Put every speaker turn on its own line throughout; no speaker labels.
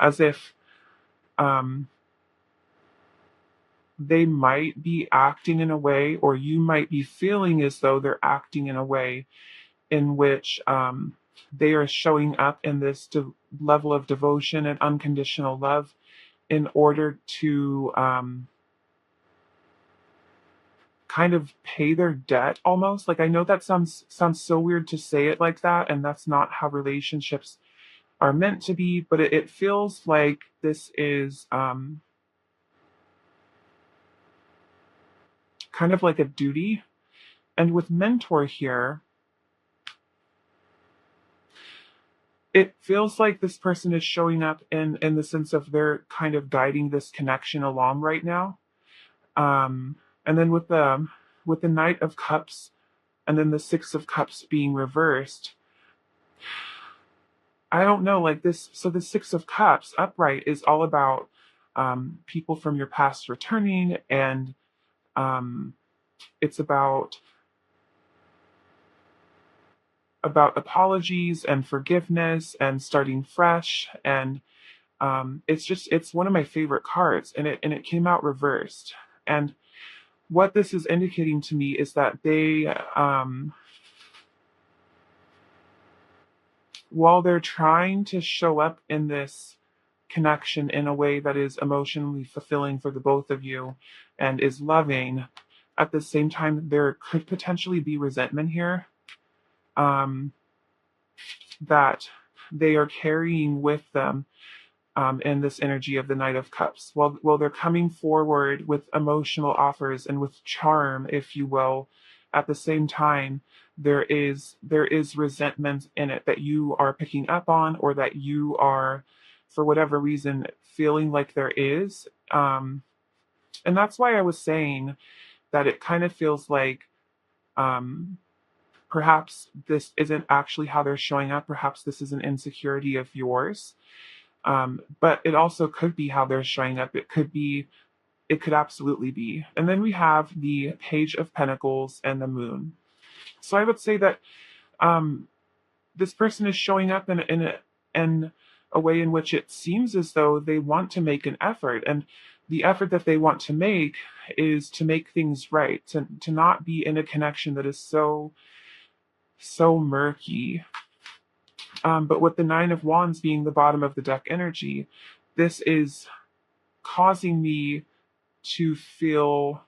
as if um, they might be acting in a way, or you might be feeling as though they're acting in a way in which they are showing up in this level of devotion and unconditional love in order to kind of pay their debt almost. Like, I know that sounds so weird to say it like that, and that's not how relationships are meant to be, but it feels like this is kind of like a duty. And with mentor here, it feels like this person is showing up in the sense of they're kind of guiding this connection along right now. And then with the Knight of Cups and then the Six of Cups being reversed, I don't know, like this. So the Six of Cups upright is all about people from your past returning, and um, it's about apologies and forgiveness and starting fresh. And it's one of my favorite cards, and it came out reversed. And what this is indicating to me is that they while they're trying to show up in this connection in a way that is emotionally fulfilling for the both of you and is loving, at the same time, there could potentially be resentment here um, that they are carrying with them in this energy of the Knight of Cups. While they're coming forward with emotional offers and with charm, if you will, at the same time, there is resentment in it that you are picking up on, or that you are, for whatever reason, feeling like there is. And that's why I was saying that it kind of feels like um, perhaps this isn't actually how they're showing up. Perhaps this is an insecurity of yours. But it also could be how they're showing up. It could absolutely be. And then we have the Page of Pentacles and the Moon. So I would say that um, this person is showing up in a way in which it seems as though they want to make an effort. And the effort that they want to make is to make things right, to not be in a connection that is so murky. But with the Nine of Wands being the bottom of the deck energy, this is causing me to feel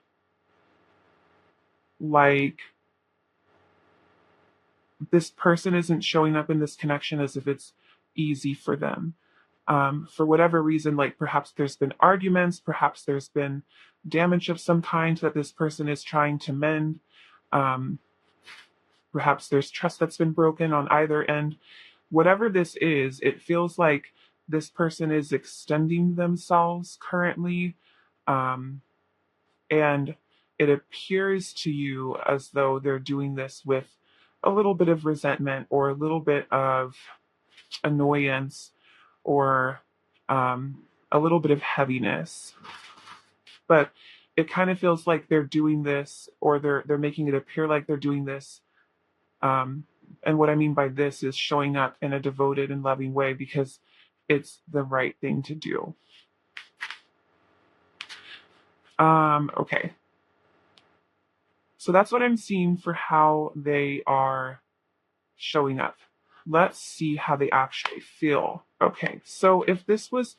like this person isn't showing up in this connection as if it's easy for them. For whatever reason, like perhaps there's been arguments, perhaps there's been damage of some kind that this person is trying to mend. Um, Perhaps there's trust that's been broken on either end. Whatever this is, it feels like this person is extending themselves currently. Um, and it appears to you as though they're doing this with a little bit of resentment or a little bit of annoyance or a little bit of heaviness. But it kind of feels like they're doing this, or they're making it appear like they're doing this. And what I mean by this is showing up in a devoted and loving way because it's the right thing to do. Okay. So that's what I'm seeing for how they are showing up. Let's see how they actually feel. Okay, so if this was,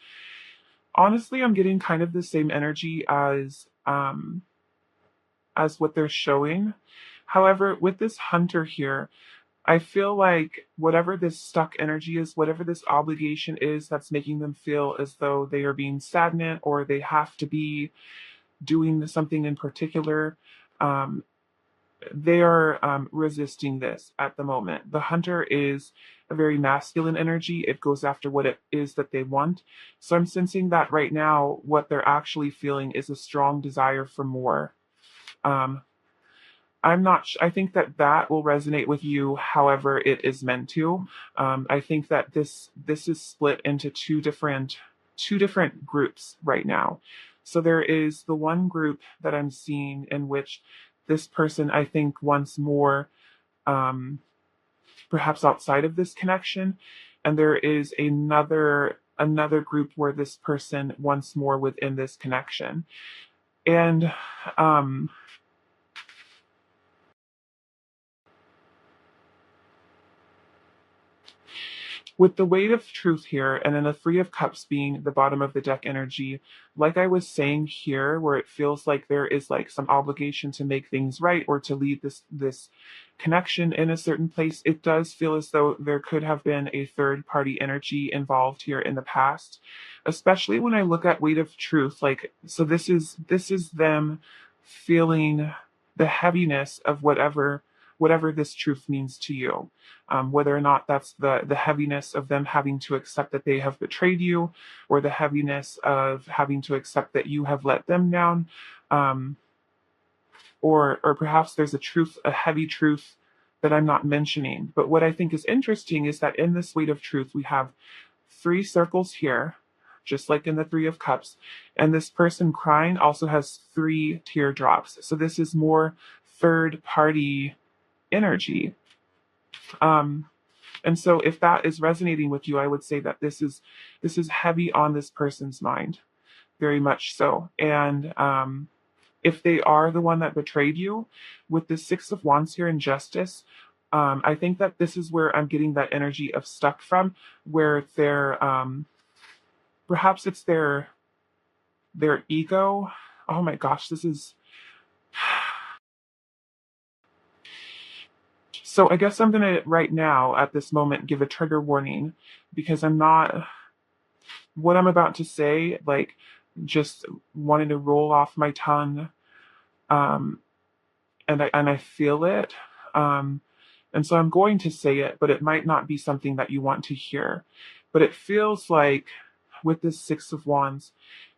honestly, I'm getting kind of the same energy as what they're showing. However, with this hunter here, I feel like whatever this stuck energy is, whatever this obligation is that's making them feel as though they are being stagnant or they have to be doing something in particular, um, they are resisting this at the moment. The hunter is a very masculine energy. It goes after what it is that they want. So I'm sensing that right now, what they're actually feeling is a strong desire for more. Um, I'm not. I think that will resonate with you. However, it is meant to. I think that this is split into two different groups right now. So there is the one group that I'm seeing in which this person, I think, wants more, um, perhaps outside of this connection, and there is another another group where this person wants more within this connection. And um, with the weight of truth here, and then the Three of Cups being the bottom of the deck energy, like I was saying here, where it feels like there is like some obligation to make things right or to lead this connection in a certain place, it does feel as though there could have been a third party energy involved here in the past. Especially when I look at weight of truth, like so this is them feeling the heaviness of whatever this truth means to you, whether or not that's the heaviness of them having to accept that they have betrayed you, or the heaviness of having to accept that you have let them down, um, or perhaps there's a heavy truth that I'm not mentioning. But what I think is interesting is that in this weight of truth, we have three circles here, just like in the Three of Cups, and this person crying also has three teardrops. So this is more third party energy. Um, and so if that is resonating with you, I would say that this is heavy on this person's mind, very much so. And if they are the one that betrayed you, with the Six of Wands here in Justice, I think that this is where I'm getting that energy of stuck from, where they're perhaps it's their ego. Oh my gosh, this is so I guess I'm gonna right now at this moment give a trigger warning, because I'm not, what I'm about to say, like, just wanted to roll off my tongue, um, and I feel it, um, and so I'm going to say it, but it might not be something that you want to hear. But it feels like with this Six of Wands,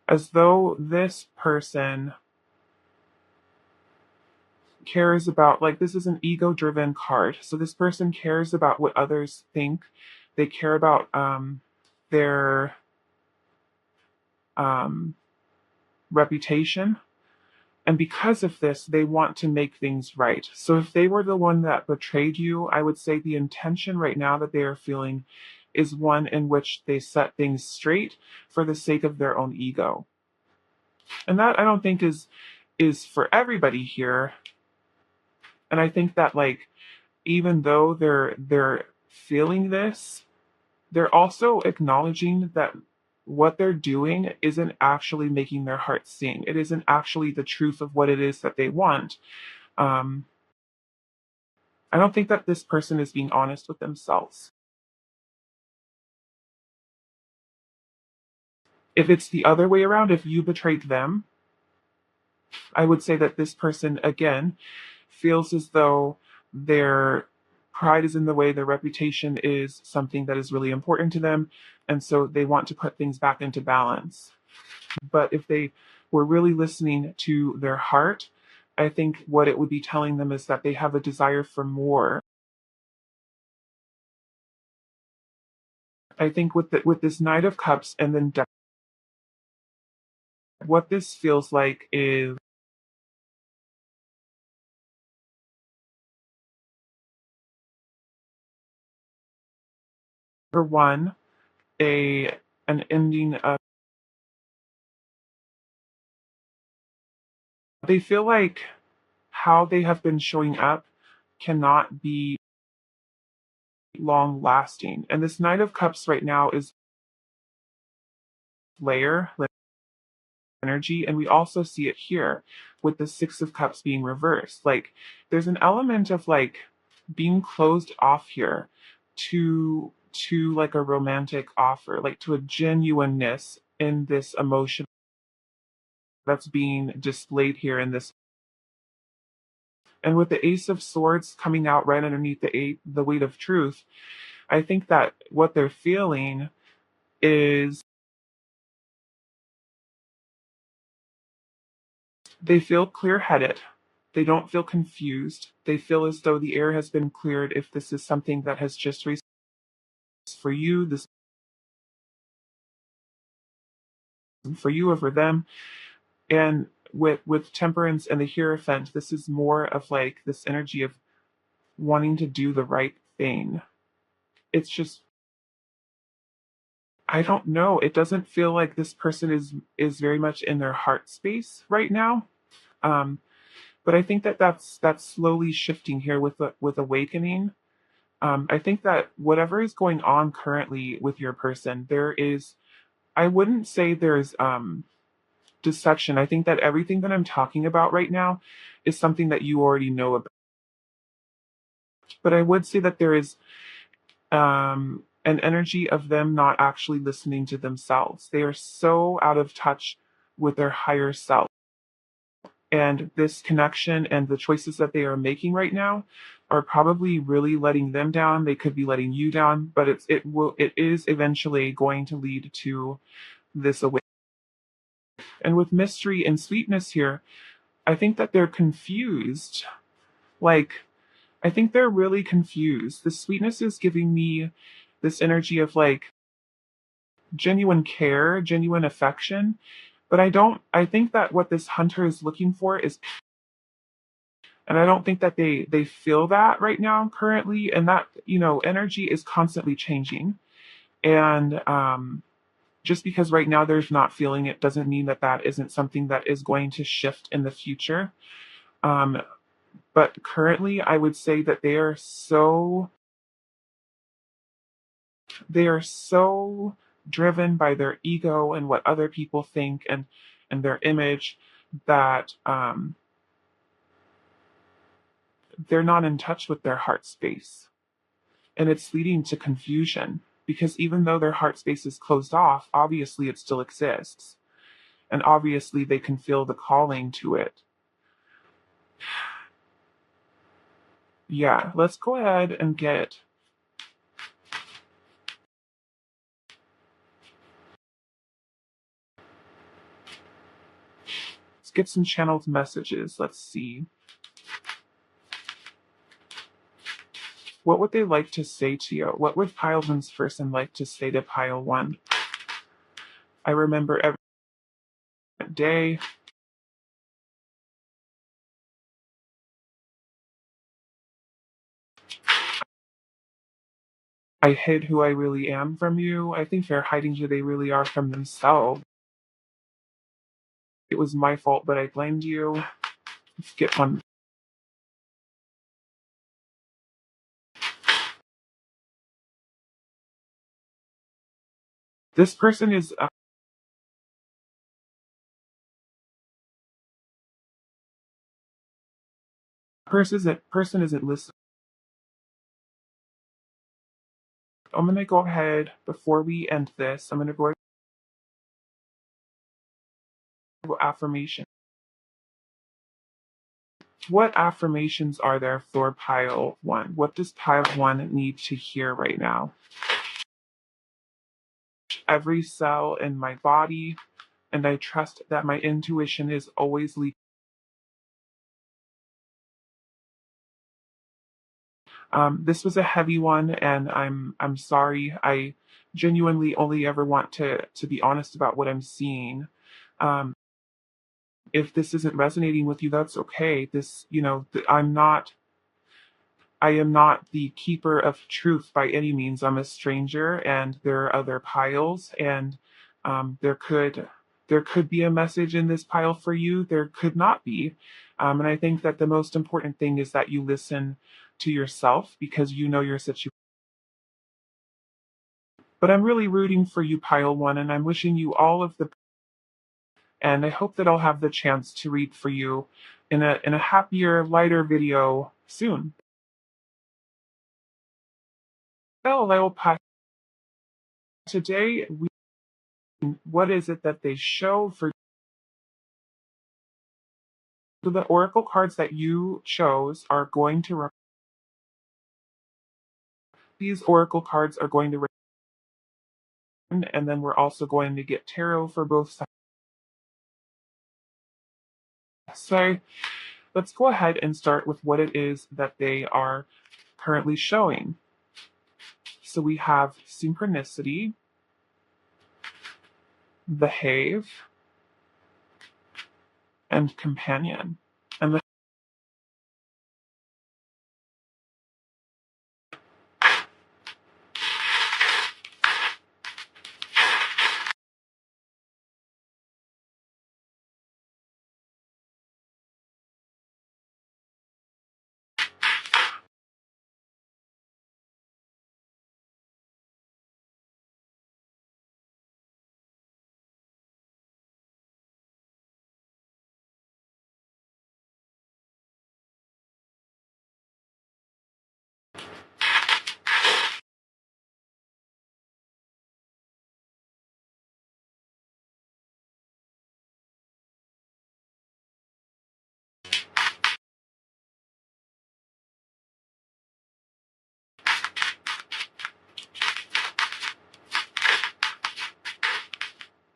as though this person cares about, like, this is an ego-driven card, so this person cares about what others think. They care about their um, reputation. And because of this, they want to make things right. So if they were the one that betrayed you, I would say the intention right now that they are feeling is one in which they set things straight for the sake of their own ego. And that I don't think is for everybody here. And I think that, like, even though they're feeling this, they're also acknowledging that what they're doing isn't actually making their heart sing. It isn't actually the truth of what it is that they want. Um, I don't think that this person is being honest with themselves. If it's the other way around, if you betrayed them, I would say that this person, again, feels as though their pride is in the way, their reputation is something that is really important to them, and so they want to put things back into balance. But if they were really listening to their heart, I think what it would be telling them is that they have a desire for more. I think with this Knight of Cups and then what this feels like is, for one, a an ending of, they feel like how they have been showing up cannot be long lasting. And this Knight of Cups right now is layer energy, and we also see it here with the Six of Cups being reversed. Like, there's an element of like being closed off here to like a romantic offer, like to a genuineness in this emotion that's being displayed here in this. And with the Ace of Swords coming out right underneath the weight of truth, I think that what they're feeling is they feel clear-headed. They don't feel confused. They feel as though the air has been cleared if this is something that has just raised for you, this for you over them. And with Temperance and the Hierophant, this is more of like this energy of wanting to do the right thing. It's just I don't know. It doesn't feel like this person is very much in their heart space right now. Um, but I think that that's slowly shifting here with awakening. I think that whatever is going on currently with your person, there is. I wouldn't say there's deception. I think that everything that I'm talking about right now is something that you already know about. But I would say that there is an energy of them not actually listening to themselves. They are so out of touch with their higher self. And this connection and the choices that they are making right now are probably really letting them down. They could be letting you down, but it is eventually going to lead to this awakening. And with mystery and sweetness here, I think that they're confused. Like, I think they're really confused. The sweetness is giving me this energy of like genuine care, genuine affection. But I think that what this hunter is looking for is, and I don't think that they feel that right now currently. And that, energy is constantly changing. And just because right now there's not feeling it doesn't mean that that isn't something that is going to shift in the future. Um, but currently, I would say that they are so driven by their ego and what other people think and their image that they're not in touch with their heart space. And it's leading to confusion because even though their heart space is closed off, obviously it still exists. And obviously they can feel the calling to it. Yeah, let's go ahead and let's get some channeled messages. Let's see. What would they like to say to you? What would pile one's person like to say to pile one? I remember every day. I hid who I really am from you. I think they're hiding who they really are from themselves. It was my fault, but I blamed you. Let's get one. This person is a person isn't listening. I'm gonna go ahead before we end this. I'm gonna go affirmation. What affirmations are there for pile one? What does pile one need to hear right now? Every cell in my body, and I trust that my intuition is always leading. This was a heavy one, and I'm sorry. I genuinely only ever want to be honest about what I'm seeing. Um, if this isn't resonating with you, that's okay. I am not the keeper of truth by any means. I'm a stranger, and there are other piles, and there could be a message in this pile for you. There could not be, and I think that the most important thing is that you listen to yourself because you know your situation. But I'm really rooting for you, pile one, and I'm wishing you all of the. And I hope that I'll have the chance to read for you in a happier, lighter video soon. Hello, pile. Today, what is it that they show for the oracle cards that you chose are going to these oracle cards are going to and then we're also going to get tarot for both sides. So let's go ahead and start with what it is that they are currently showing. So we have synchronicity, behave, and companion. And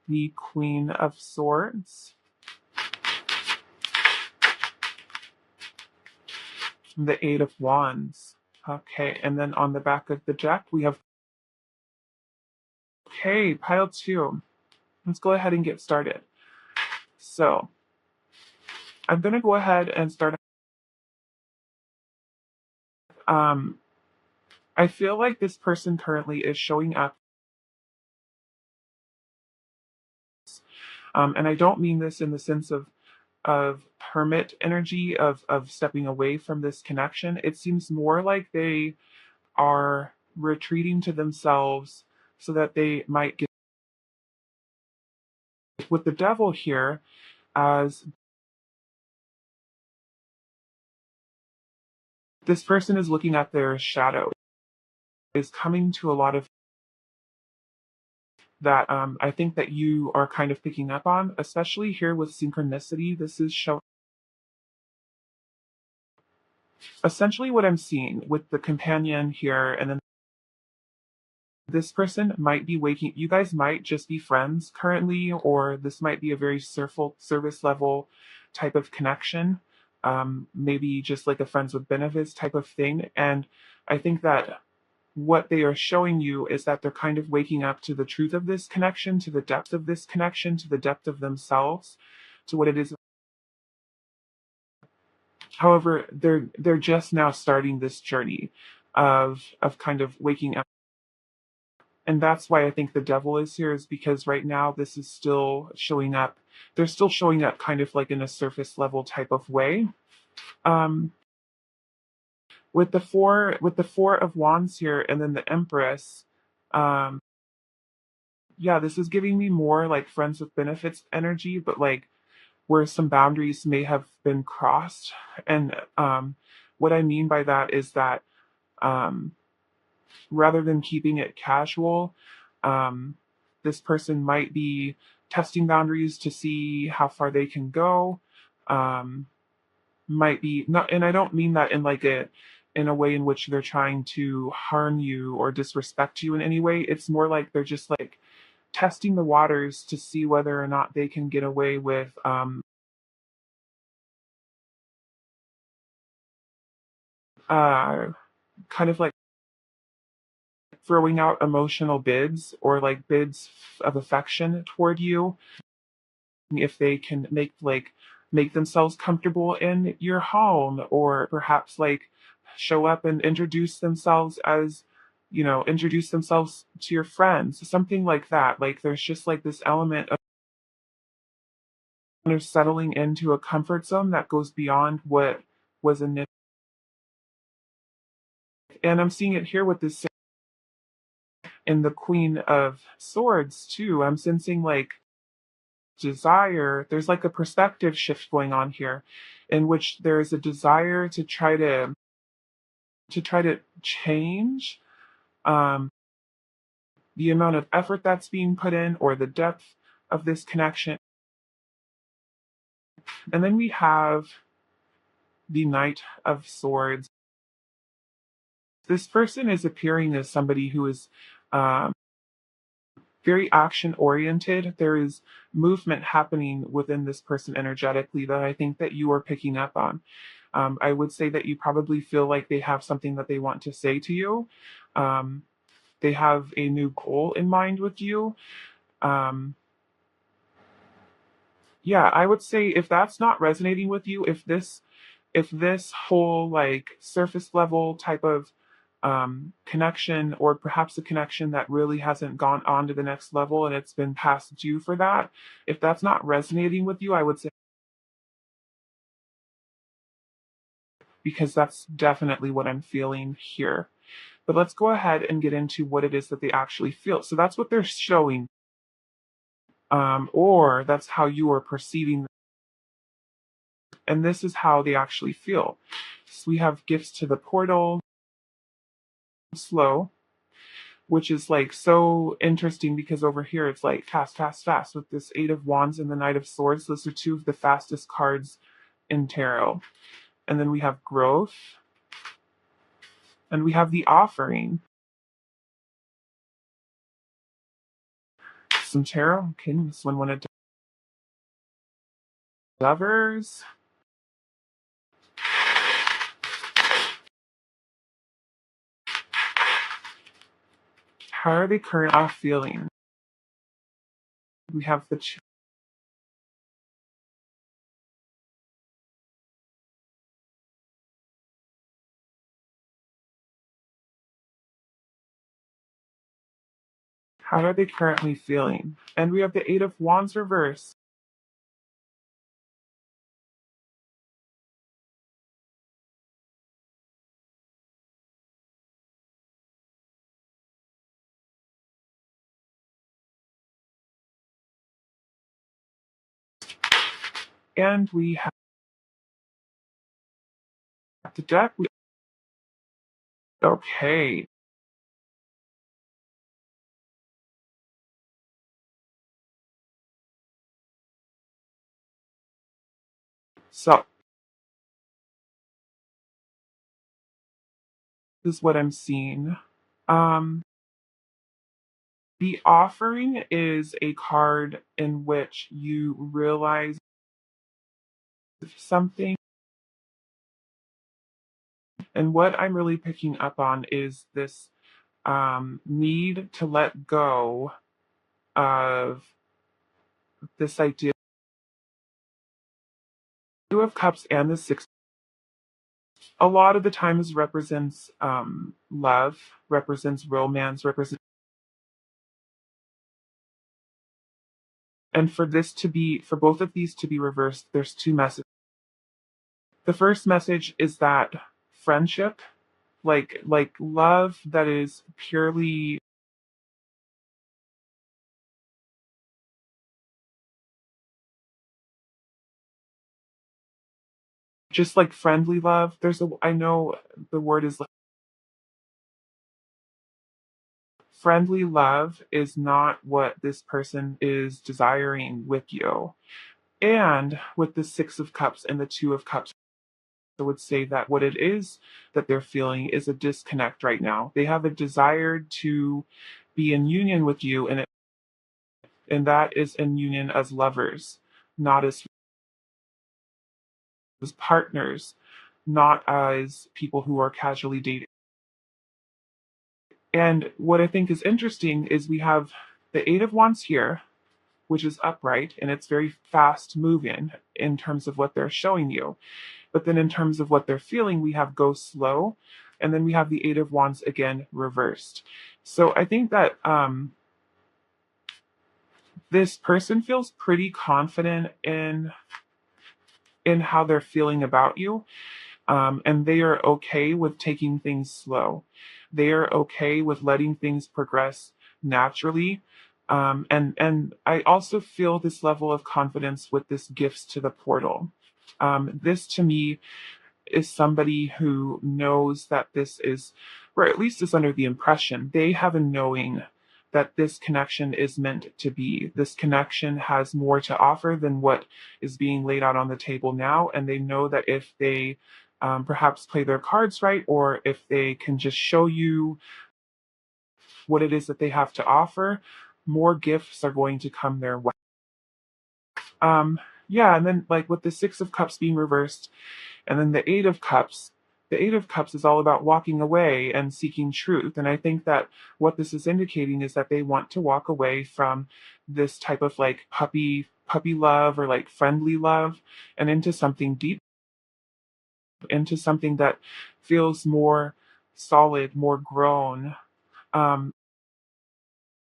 the Queen of Swords, the Eight of Wands. Okay, and then on the back of the deck, we have, okay, pile two. Let's go ahead and get started. So I'm going to go ahead and start. I feel like this person currently is showing up. And I don't mean this in the sense of hermit energy, of stepping away from this connection. It seems more like they are retreating to themselves so that they might get with the devil here, as this person is looking at their shadow, is coming to a lot of that I think that you are kind of picking up on, especially here with synchronicity. This is showing essentially what I'm seeing with the companion here, and then this person might be waking. You guys might just be friends currently, or this might be a very service level type of connection. Maybe just like a friends with benefits type of thing. And I think that what they are showing you is that they're kind of waking up to the truth of this connection, to the depth of this connection, to the depth of themselves, to what it is. However, they're just now starting this journey of kind of waking up. And that's why I think the devil is here, is because right now this is still showing up. They're still showing up kind of like in a surface level type of way. Um, with the four of wands here and then the empress, um, yeah, this is giving me more like friends with benefits energy, but like where some boundaries may have been crossed. And what I mean by that is that um, rather than keeping it casual, um, this person might be testing boundaries to see how far they can go. Um, might be not, and I don't mean that in like a in a way in which they're trying to harm you or disrespect you in any way. It's more like they're just like testing the waters to see whether or not they can get away with uh, kind of like throwing out emotional bids or like bids of affection toward you, if they can make themselves comfortable in your home, or perhaps like show up and introduce themselves as, introduce themselves to your friends, something like that. Like there's just like this element of kind of settling into a comfort zone that goes beyond what was initial. And I'm seeing it here with this in the Queen of Swords too. I'm sensing like desire. There's like a perspective shift going on here, in which there is a desire to try to change um, the amount of effort that's being put in, or the depth of this connection. And then we have the Knight of Swords. This person is appearing as somebody who is um, very action oriented. There is movement happening within this person energetically that I think that you are picking up on. I would say that you probably feel like they have something that they want to say to you. Um, they have a new goal in mind with you. Um, yeah, I would say if that's not resonating with you, if this whole like surface level type of connection, or perhaps a connection that really hasn't gone on to the next level and it's been past due for that, if that's not resonating with you, I would say, because that's definitely what I'm feeling here. But let's go ahead and get into what it is that they actually feel. So that's what they're showing, or that's how you are perceiving, and this is how they actually feel. So we have gifts to the portal, slow, which is like so interesting because over here it's like fast, fast, fast with this Eight of Wands and the Knight of Swords. Those are two of the fastest cards in tarot. And then we have growth, and we have the offering. some tarot. Okay, this one wanted lovers. How are they currently feeling? We have the how are they currently feeling? And we have the Eight of Wands reverse. And we have the deck. Okay. So this is what I'm seeing. Um, the offering is a card in which you realize something. And what I'm really picking up on is this need to let go of this idea of cups and the six. A lot of the times represents love, represents romance, represents. And for this to be, for both of these to be reversed, there's two messages. The first message is that friendship, like love that is purely just like friendly love. I know the word is friendly love is not what this person is desiring with you. And with the Six of Cups and the Two of Cups, I would say that what it is that they're feeling is a disconnect right now. They have a desire to be in union with you, and that is in union as lovers, not as partners, not as people who are casually dating. And what I think is interesting is we have the Eight of Wands here, which is upright and it's very fast moving in terms of what they're showing you. But then in terms of what they're feeling, we have go slow. And then we have the Eight of Wands again reversed. So I think that this person feels pretty confident in how they're feeling about you. And they are okay with taking things slow. They are okay with letting things progress naturally. And I also feel this level of confidence with this gifts to the portal. This to me is somebody who knows that this is, or at least is under the impression, they have a knowing that this connection is meant to be. This connection has more to offer than what is being laid out on the table now. And they know that if they perhaps play their cards right, or if they can just show you what it is that they have to offer, more gifts are going to come their way. Um, yeah, and then like with the Six of Cups being reversed, and then the Eight of Cups is all about walking away and seeking truth. And I think that what this is indicating is that they want to walk away from this type of like puppy love or like friendly love and into something deep, into something that feels more solid, more grown. Um,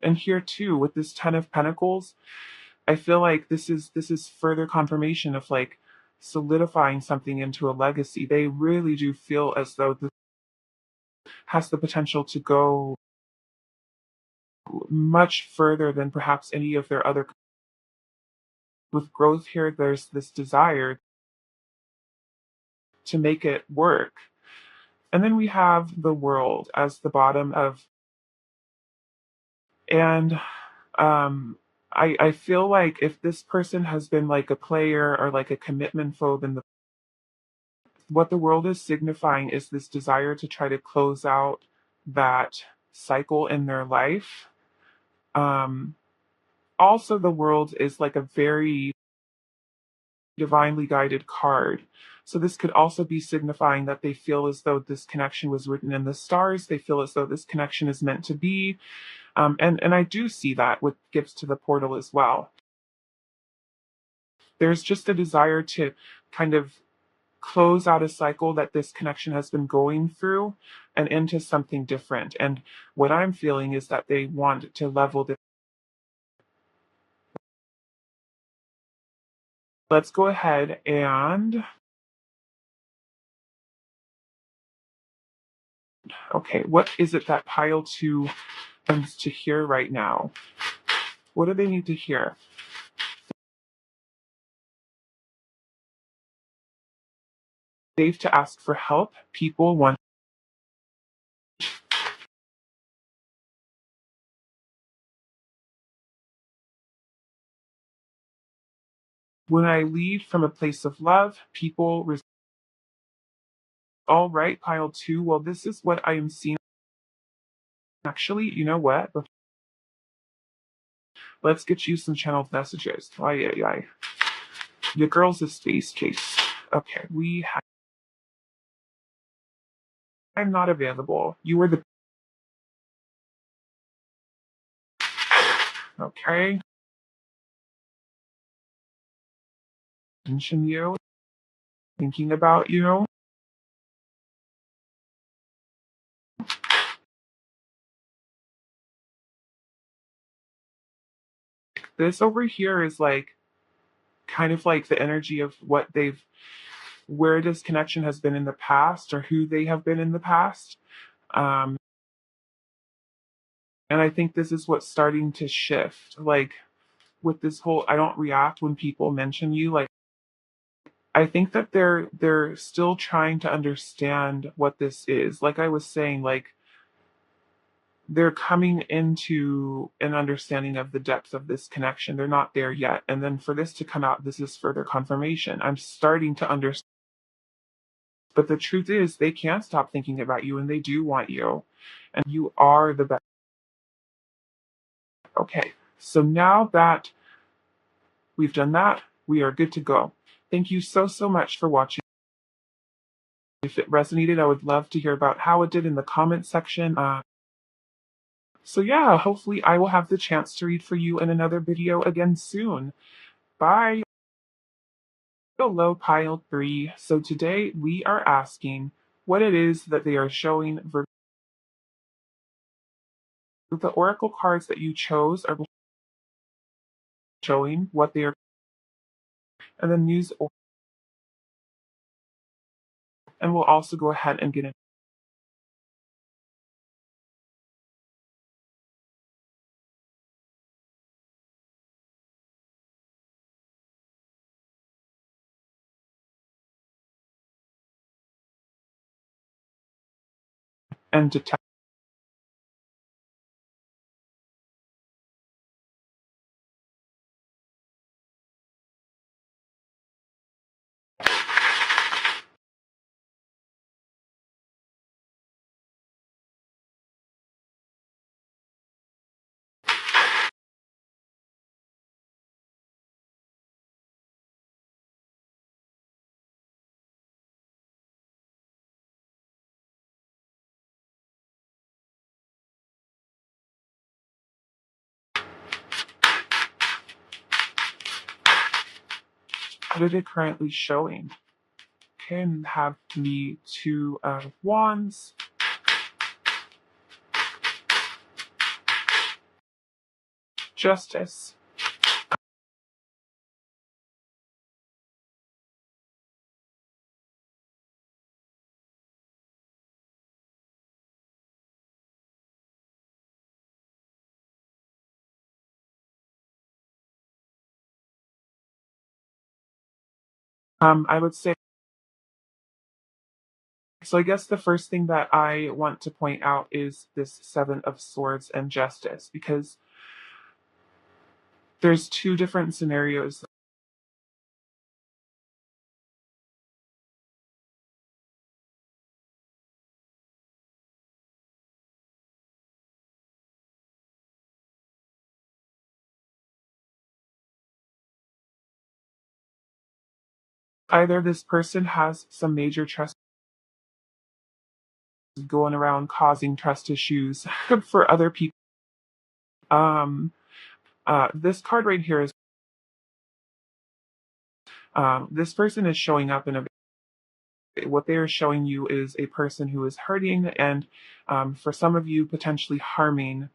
and here too, with this Ten of Pentacles, I feel like this is further confirmation of like solidifying something into a legacy. They really do feel as though this has the potential to go much further than perhaps any of their other. With growth here, there's this desire to make it work. And then we have the World as the bottom of, and I feel like if this person has been like a player or like a commitment phobe in the, what the World is signifying is this desire to try to close out that cycle in their life. Um, Also, the world is like a very divinely guided card. So this could also be signifying that they feel as though this connection was written in the stars. They feel as though this connection is meant to be. And I do see that with gifts to the portal as well. There's just a desire to kind of close out a cycle that this connection has been going through and into something different. And what I'm feeling is that they want to level this. Let's go ahead and okay, what is it that pile two wants to hear right now? What do they need to hear? Safe to ask for help. People want. When I lead from a place of love, people. All right, pile two. Well, this is what I am seeing. Actually, you know what? Let's get you some channeled messages. Ay, ay, ay. Your girl's a space case. Okay, we have. I'm not available. You were the. Okay. Mention you. Thinking about you. This over here is like kind of like the energy of what they've where this connection has been in the past or who they have been in the past. Um, and I think this is what's starting to shift. Like with this whole, I don't react when people mention you. Like I think that they're still trying to understand what this is. Like I was saying, like they're coming into an understanding of the depth of this connection. They're not there yet. And then for this to come out, this is further confirmation. I'm starting to understand. But the truth is, they can't stop thinking about you and they do want you. And you are the best. Okay, so now that we've done that, we are good to go. Thank you so, so much for watching. If it resonated, I would love to hear about how it did in the comment section. So yeah, hopefully I will have the chance to read for you in another video again soon. Bye. Hello, pile 3. So today we are asking what it is that they are showing. The oracle cards that you chose are showing what they are, and then use, and we'll also go ahead and get it and detect. What are they currently showing? Can have me 2 of Wands, Justice. I would say, so I guess the first thing that I want to point out is this 7 of Swords and Justice, because there's 2 different scenarios. Either this person has some major trust going around causing trust issues for other people. Um, this card right here is this person is showing up in a what they are showing you is a person who is hurting and for some of you potentially harming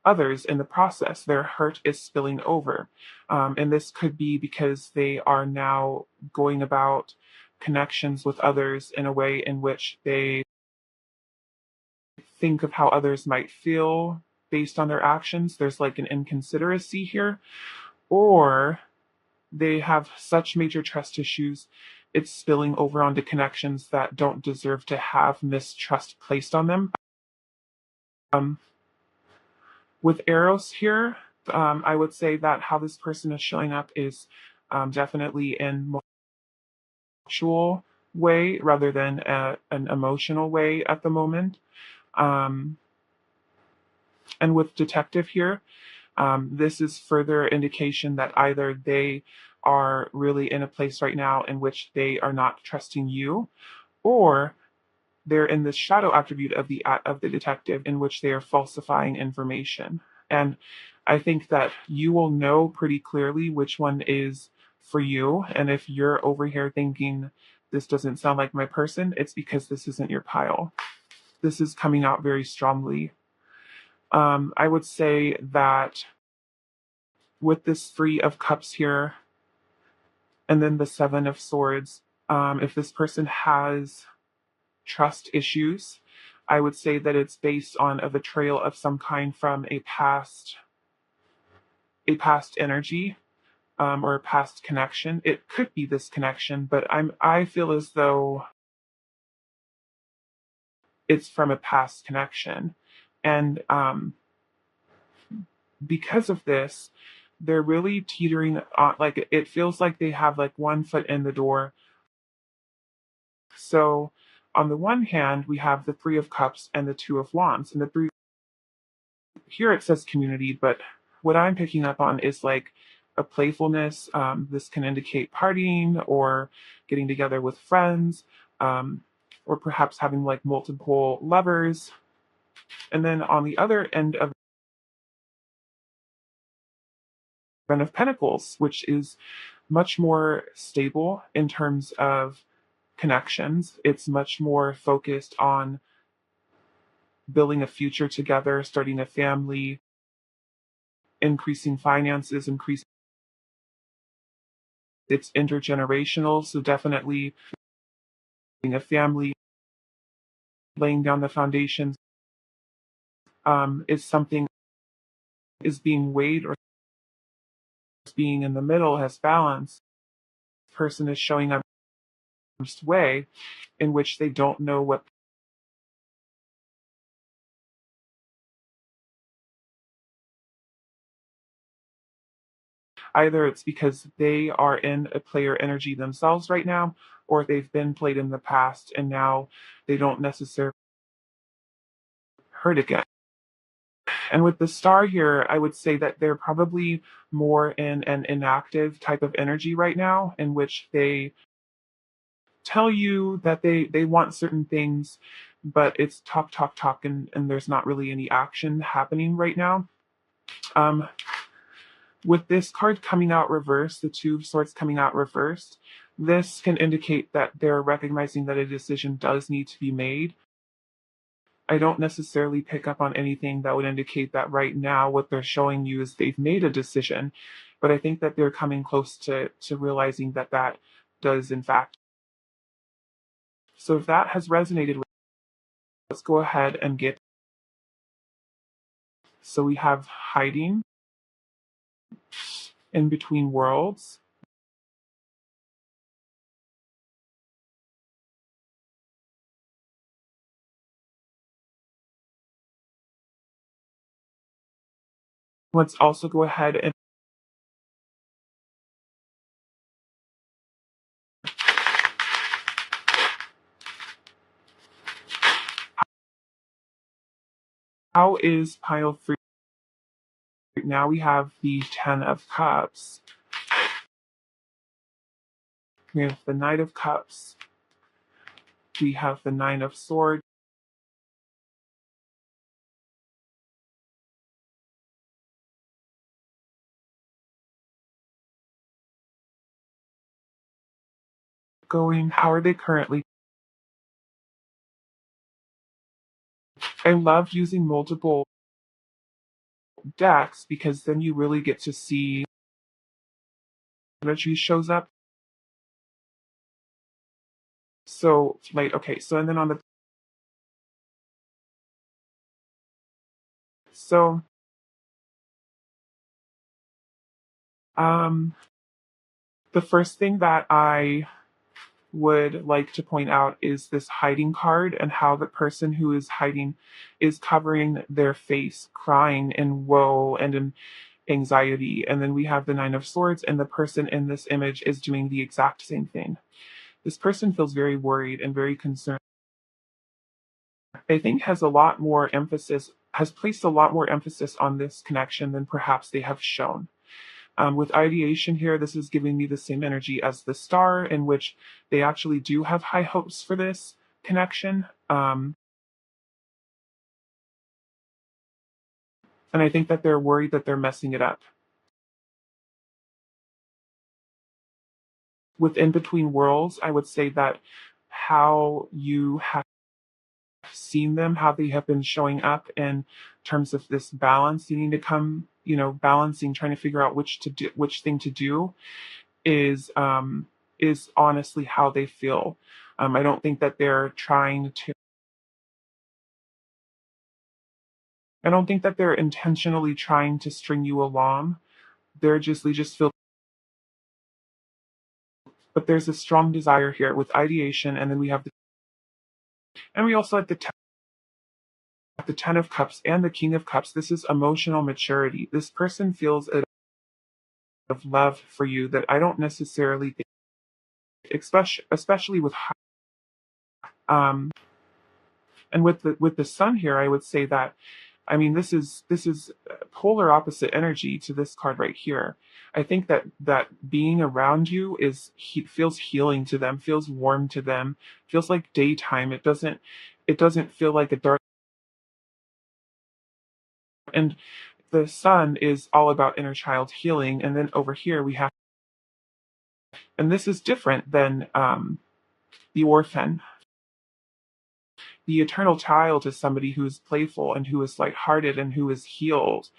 others in the process. Their hurt is spilling over. And this could be because they are now going about connections with others in a way in which they think of how others might feel based on their actions. There's like an inconsideracy here. Or they have such major trust issues, it's spilling over onto connections that don't deserve to have mistrust placed on them. Um, with Eros here, I would say that how this person is showing up is definitely in mutual way rather than an emotional way at the moment. Um, and with Detective here, this is further indication that either they are really in a place right now in which they are not trusting you, or they're in this shadow attribute of the detective in which they are falsifying information. And I think that you will know pretty clearly which one is for you. And if you're over here thinking this doesn't sound like my person, it's because this isn't your pile. This is coming out very strongly. I would say that with this Three of Cups here, and then the Seven of Swords, if this person has trust issues, I would say that it's based on a betrayal of some kind from a past energy, or a past connection. It could be this connection, but I feel as though it's from a past connection, and because of this, they're really teetering on. Like it feels like they have like one foot in the door. So on the one hand, we have the Three of Cups and the Two of Wands, and the three here it says community, but what I'm picking up on is like a playfulness. This can indicate partying or getting together with friends, or perhaps having like multiple lovers. And then on the other end of Ten of Pentacles, which is much more stable in terms of connections. It's much more focused on building a future together, starting a family, increasing finances, increasing it's intergenerational. So definitely being a family, laying down the foundations, is something is being weighed or being in the middle has balance. Person is showing up in a way in which they don't know what either it's because they are in a player energy themselves right now, or they've been played in the past and now they don't necessarily hurt again. And with the star here, I would say that they're probably more in an inactive type of energy right now, in which they tell you that they want certain things, but it's talk, talk, talk, and there's not really any action happening right now. Um, with this card coming out reversed, the Two of Swords coming out reversed, this can indicate that they're recognizing that a decision does need to be made. I don't necessarily pick up on anything that would indicate that right now what they're showing you is they've made a decision, but I think that they're coming close to realizing that that does in fact. So if that has resonated with, let's go ahead and get. So we have hiding in between worlds. Let's also go ahead and how is pile 3? Now we have the Ten of Cups. We have the Knight of Cups. We have the Nine of Swords. Going, how are they currently? I love using multiple decks because then you really get to see energy shows up. So, like, okay, so and then on the so um the first thing that I would like to point out is this hiding card and how the person who is hiding is covering their face, crying in woe and in anxiety. And then we have the Nine of Swords, and the person in this image is doing the exact same thing. This person feels very worried and very concerned. I think has placed a lot more emphasis on this connection than perhaps they have shown. With ideation here, this is giving me the same energy as the star, in which they actually do have high hopes for this connection. And I think that they're worried that they're messing it up. With In Between Worlds, I would say that how you have seen them, how they have been showing up in terms of this balance, you need to come, balancing, trying to figure out which thing to do is honestly how they feel. I don't think that they're trying to. I don't think that they're intentionally trying to string you along. They just feel, but there's a strong desire here with ideation, and then and we also have the Ten of Cups and the King of Cups. This is emotional maturity. This person feels a of love for you that I don't necessarily think, especially with um and with the Sun here. I would say that, I mean, this is polar opposite energy to this card right here. I think that being around you feels healing to them, feels warm to them, feels like daytime. It doesn't feel like a dark. And the Sun is all about inner child healing, and then over here we have, and this is different than the orphan. The eternal child is somebody who is playful and who is lighthearted and who is healed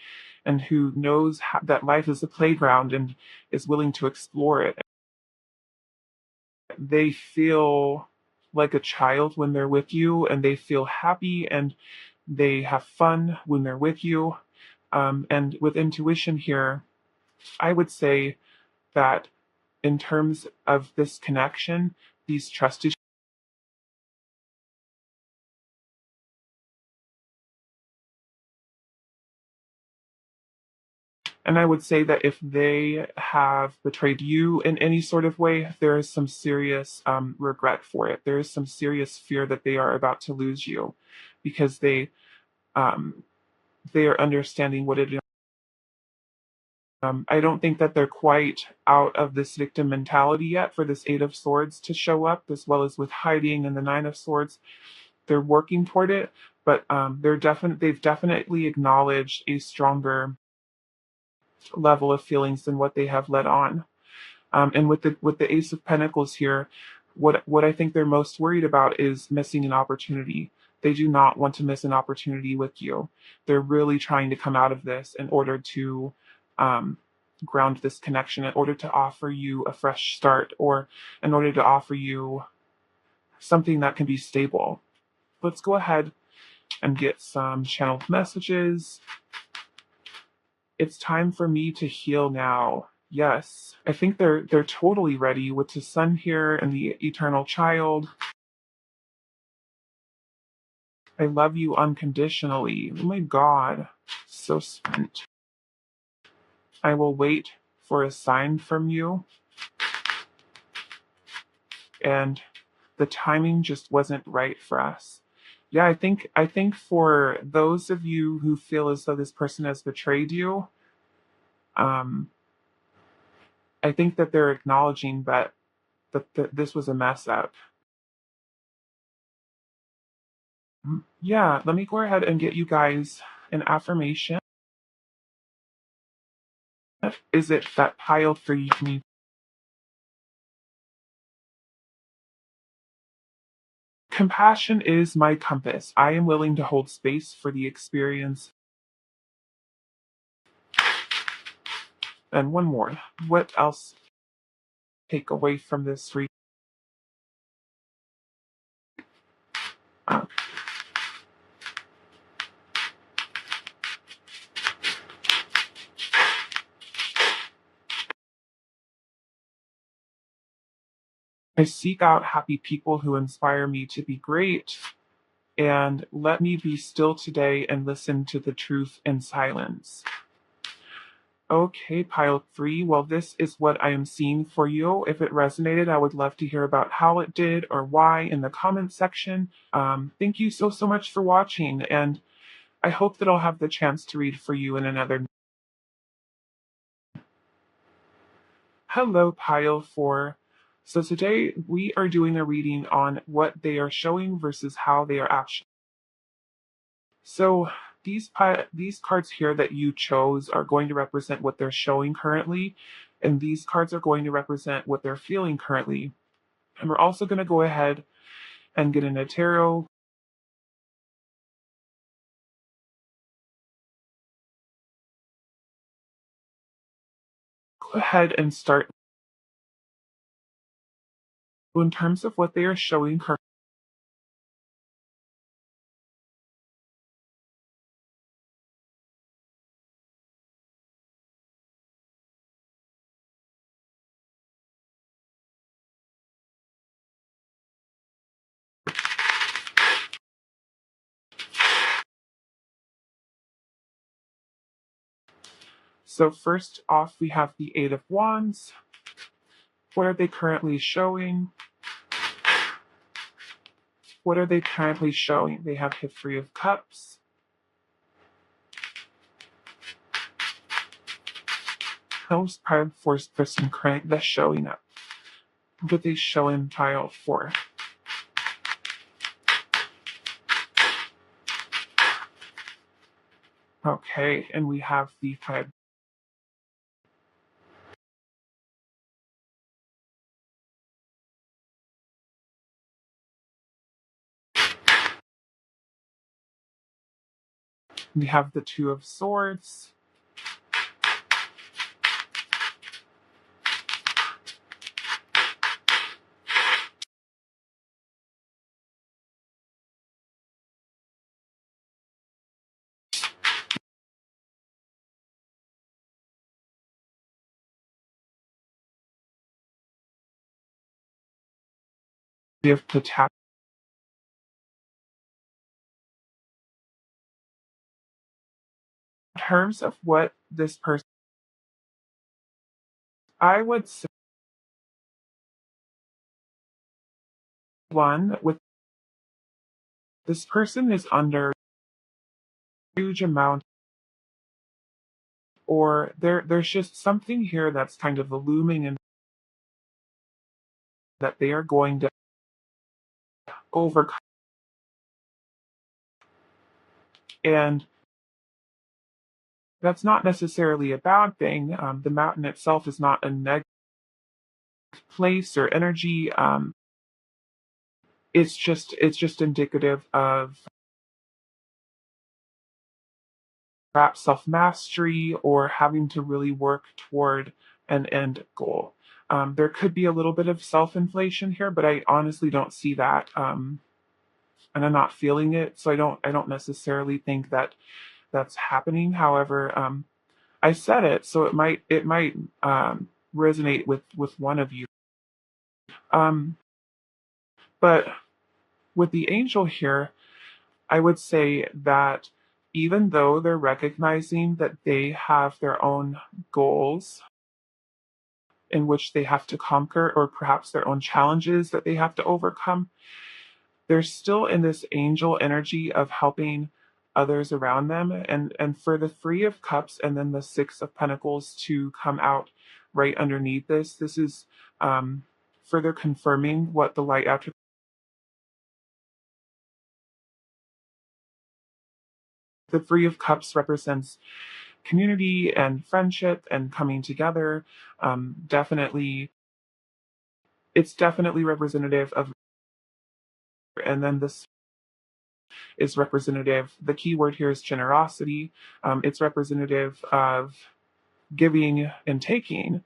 and who knows that life is a playground and is willing to explore it. They feel like a child when they're with you, and they feel happy and they have fun when they're with you. And with intuition here, I would say that in terms of this connection, these trust issues. And I would say that if they have betrayed you in any sort of way, there is some serious regret for it. There is some serious fear that they are about to lose you, because um, they are understanding what it is. I don't think that they're quite out of this victim mentality yet for this Eight of Swords to show up, as well as with hiding and the Nine of Swords. They're working toward it, but they've definitely acknowledged a stronger level of feelings than what they have let on. And with the Ace of Pentacles here, what I think they're most worried about is missing an opportunity. They do not want to miss an opportunity with you. They're really trying to come out of this in order to um, ground this connection, in order to offer you a fresh start, or in order to offer you something that can be stable. Let's go ahead and get some channeled messages. It's time for me to heal now. Yes, I think they're totally ready with the Sun here and the eternal child. I love you unconditionally. Oh my God, so spent. I will wait for a sign from you, and the timing just wasn't right for us. Yeah, I think for those of you who feel as though this person has betrayed you, um, I think that they're acknowledging that that this was a mess up. Yeah, let me go ahead and get you guys an affirmation. Is it that pile for you? Compassion is my compass. I am willing to hold space for the experience. And one more. What else take away from this read? Uh, I seek out happy people who inspire me to be great, and let me be still today and listen to the truth in silence. Okay, pile 3. Well, this is what I am seeing for you. If it resonated, I would love to hear about how it did or why in the comments section. Thank you so much for watching, and I hope that I'll have the chance to read for you in another. Hello, pile 4. So today we are doing a reading on what they are showing versus how they are actually. So these cards here that you chose are going to represent what they're showing currently, and these cards are going to represent what they're feeling currently. And we're also going to go ahead and get in a tarot. Go ahead and start. In terms of what they are showing currently. So first off, we have the Eight of Wands. What are they currently showing? What are they currently showing? They have the Three of Cups. House pile force person current that's showing up. What they show in tile 4. Okay, and we have the 5. We have the Two of Swords. We have the tap. In terms of what this person, I would say one with this person is under a huge amount, or there's just something here that's kind of looming and that they are going to overcome. And that's not necessarily a bad thing. The mountain itself is not a negative place or energy. It's just indicative of perhaps self mastery or having to really work toward an end goal. There could be a little bit of self inflation here, but I honestly don't see that, and I'm not feeling it, so I don't necessarily think that that's happening. However, I said it, so it might resonate with one of you. Um, but with the angel here, I would say that even though they're recognizing that they have their own goals in which they have to conquer, or perhaps their own challenges that they have to overcome, they're still in this angel energy of helping others around them. And for the Three of Cups and then the Six of Pentacles to come out right underneath this is further confirming what the light attribute. The Three of Cups represents community and friendship and coming together. Definitely, it's definitely representative of, and then this is representative. The key word here is generosity. It's representative of giving and taking.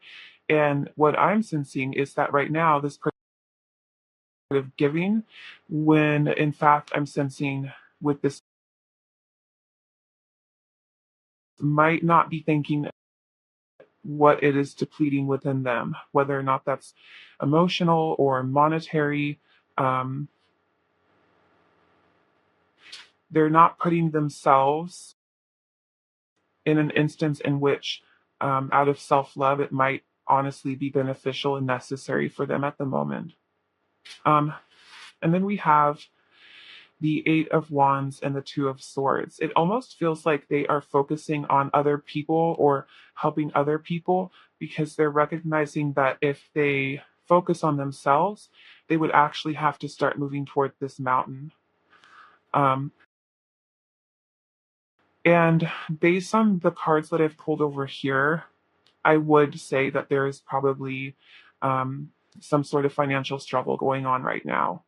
And what I'm sensing is that right now, this person of giving, when in fact I'm sensing with this, might not be thinking what it is depleting within them, whether or not that's emotional or monetary. Um, they're not putting themselves in an instance in which, out of self love, it might honestly be beneficial and necessary for them at the moment. Um, and then we have the Eight of Wands and the Two of Swords. It almost feels like they are focusing on other people or helping other people because they're recognizing that if they focus on themselves, they would actually have to start moving toward this mountain. Um, and based on the cards that I've pulled over here, I would say that there is probably um, some sort of financial struggle going on right now.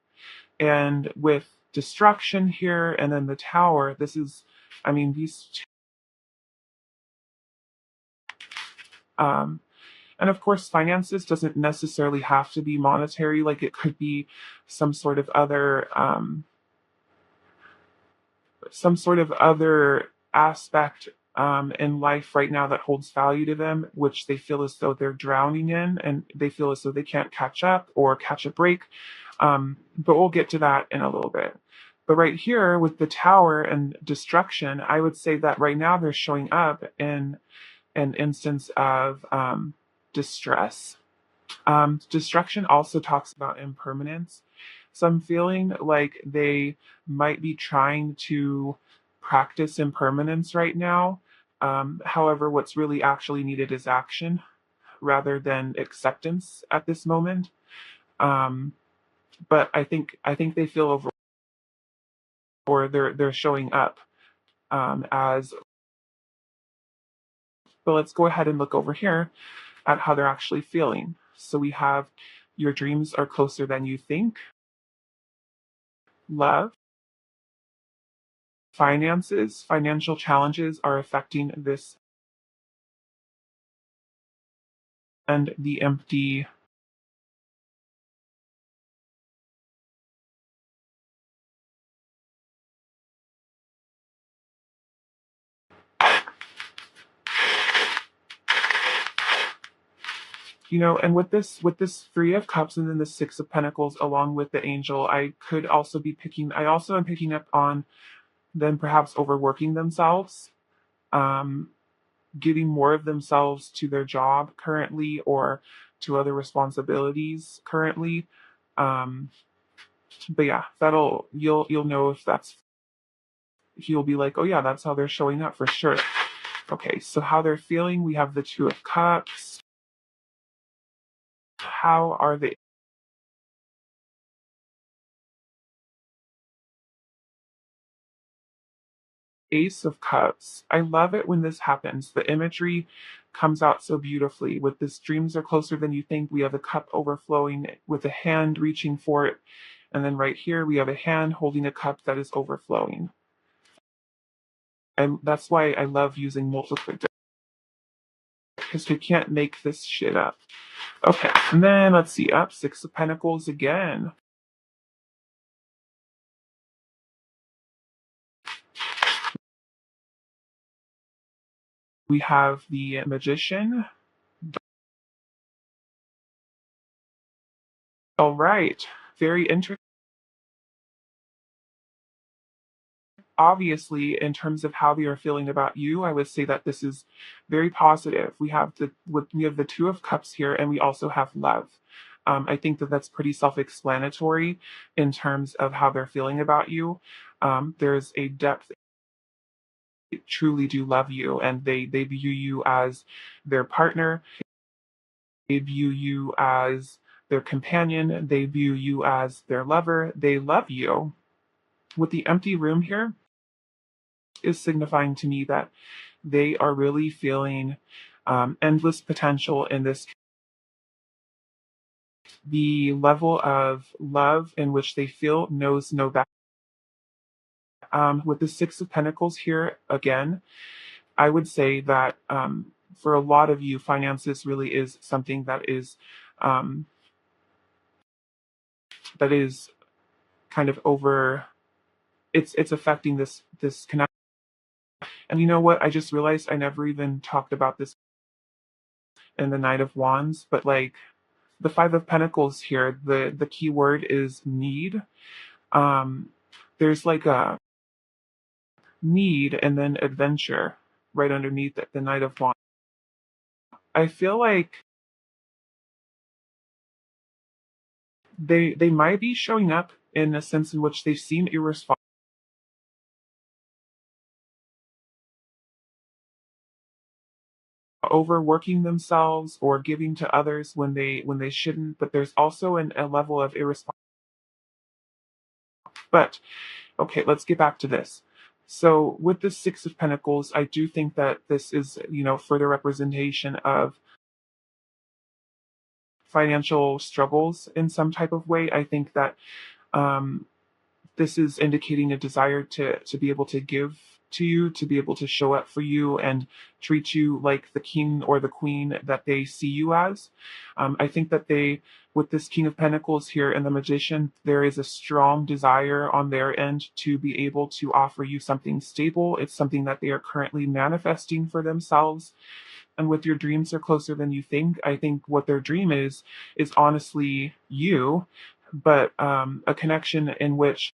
And with destruction here and then the tower, this is, I mean, these two, and of course, finances doesn't necessarily have to be monetary. Like it could be some sort of other, some sort of other aspect in life right now that holds value to them, which they feel as though they're drowning in and they feel as though they can't catch up or catch a break. But we'll get to that in a little bit. But right here with the tower and destruction, I would say that right now they're showing up in an instance of distress. Destruction also talks about impermanence. So I'm feeling like they might be trying to practice impermanence right now. However, what's really actually needed is action rather than acceptance at this moment. Um, but I think they feel over, or they're showing up as. But let's go ahead and look over here at how they're actually feeling. So we have your dreams are closer than you think. Love, finances, financial challenges are affecting this, and the empty. And with this Three of Cups and then the Six of Pentacles along with the Angel, I also am picking up on them perhaps overworking themselves, um, giving more of themselves to their job currently or to other responsibilities currently. Um, but yeah, that'll you'll know if that's, you'll be like, oh yeah, that's how they're showing up for sure. Okay, so how they're feeling, we have the Two of Cups. How are they? Ace of Cups. I love it when this happens. The imagery comes out so beautifully. With this, dreams are closer than you think. We have a cup overflowing with a hand reaching for it. And then right here, we have a hand holding a cup that is overflowing. And that's why I love using multiple decks, because we can't make this shit up. Okay, and then let's see, up Six of Pentacles again. We have the Magician. All right, very interesting. Obviously, in terms of how they are feeling about you, I would say that this is very positive. We have the Two of Cups here, and we also have love. I think that that's pretty self-explanatory in terms of how they're feeling about you. There's a depth. They truly do love you, and they view you as their partner. They view you as their companion. They view you as their lover. They love you. With the empty room here is signifying to me that they are really feeling endless potential in this. The level of love in which they feel knows no bounds. With the Six of Pentacles here again, I would say that for a lot of you, finances really is something um, that is kind of over. It's affecting this connection. And you know what? I just realized I never even talked about this in the Knight of Wands, but like the Five of Pentacles here, the key word is need. Um, there's like a need and then adventure right underneath it, the Knight of Wands. I feel like they might be showing up in a sense in which they seem irresponsible, overworking themselves or giving to others when they shouldn't. But there's also a level of irresponsibility. But okay, let's get back to this. So with the Six of Pentacles, I do think that this is, further representation of financial struggles in some type of way. I think that um, this is indicating a desire to be able to give to you, to be able to show up for you and treat you like the king or the queen that they see you as. I think that with this King of Pentacles here and the Magician, there is a strong desire on their end to be able to offer you something stable. It's something that they are currently manifesting for themselves. And with your dreams are closer than you think, I think what their dream is honestly you, but a connection in which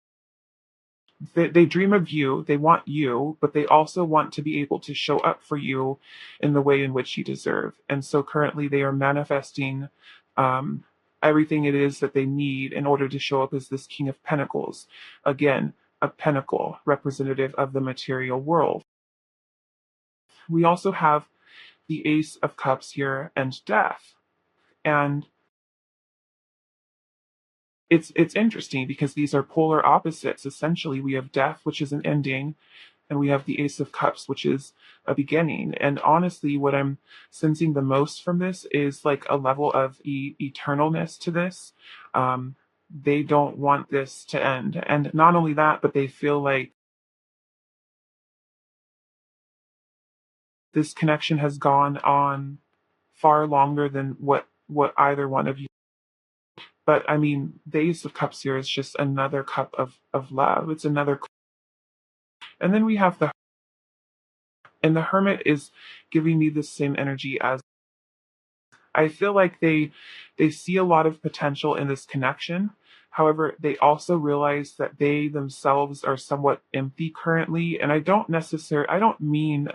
they dream of you, they want you, but they also want to be able to show up for you in the way in which you deserve. And so currently they are manifesting um, everything it is that they need in order to show up as this King of Pentacles. Again, a pentacle, representative of the material world. We also have the Ace of Cups here and Death. And it's interesting because these are polar opposites. Essentially, we have Death, which is an ending, and we have the Ace of Cups, which is a beginning. And honestly, what I'm sensing the most from this is like a level of eternalness to this. They don't want this to end. And not only that, but they feel like this connection has gone on far longer than what either one of you. But I mean, the Ace of Cups here is just another cup of love. It's another. And then we have and the Hermit is giving me the same energy as. I feel like they see a lot of potential in this connection. However, they also realize that they themselves are somewhat empty currently, and I don't mean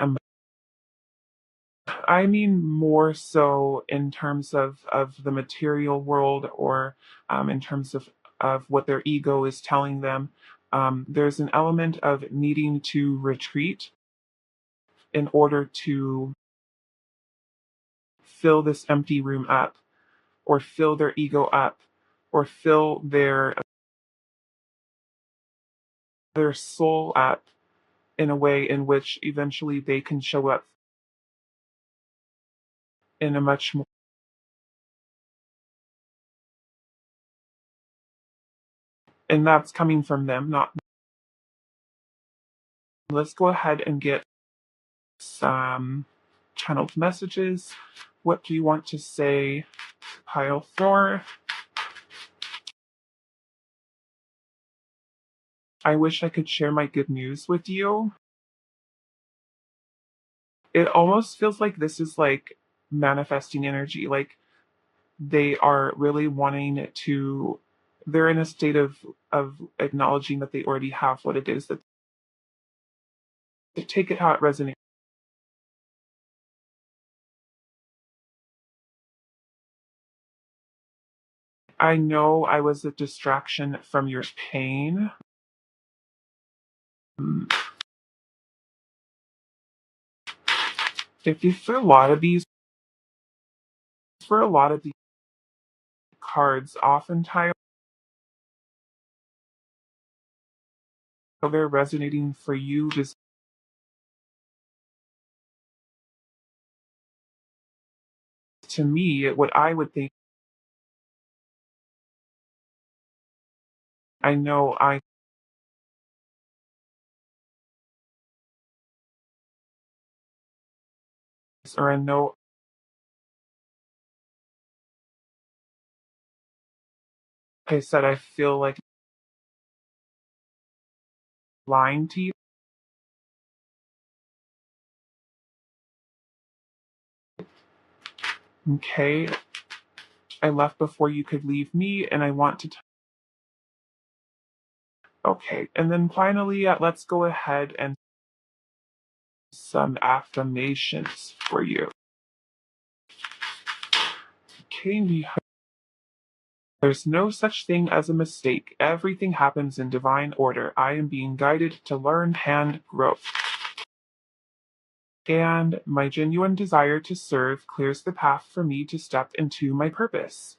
I mean more so in terms of the material world or in terms of what their ego is telling them. There's an element of needing to retreat in order to fill this empty room up or fill their ego up or fill their soul up in a way in which eventually they can show up in a much more. And that's coming from them, not. Let's go ahead and get some channeled messages. What do you want to say, Pile Thor? I wish I could share my good news with you. It almost feels like this is like manifesting energy. Like they are really wanting to, they're in a state of acknowledging that they already have what it is that they take it how it resonates. I know I was a distraction from your pain. If you, for a lot of these, cards oftentimes they're resonating for you. Just to me, what I would think, I know I know I said I feel like lying to you. Okay, I left before you could leave me, and I want to. Okay, and then finally, let's go ahead and some affirmations for you. Okay, there's no such thing as a mistake. Everything happens in divine order. I am being guided to learn and grow. And my genuine desire to serve clears the path for me to step into my purpose.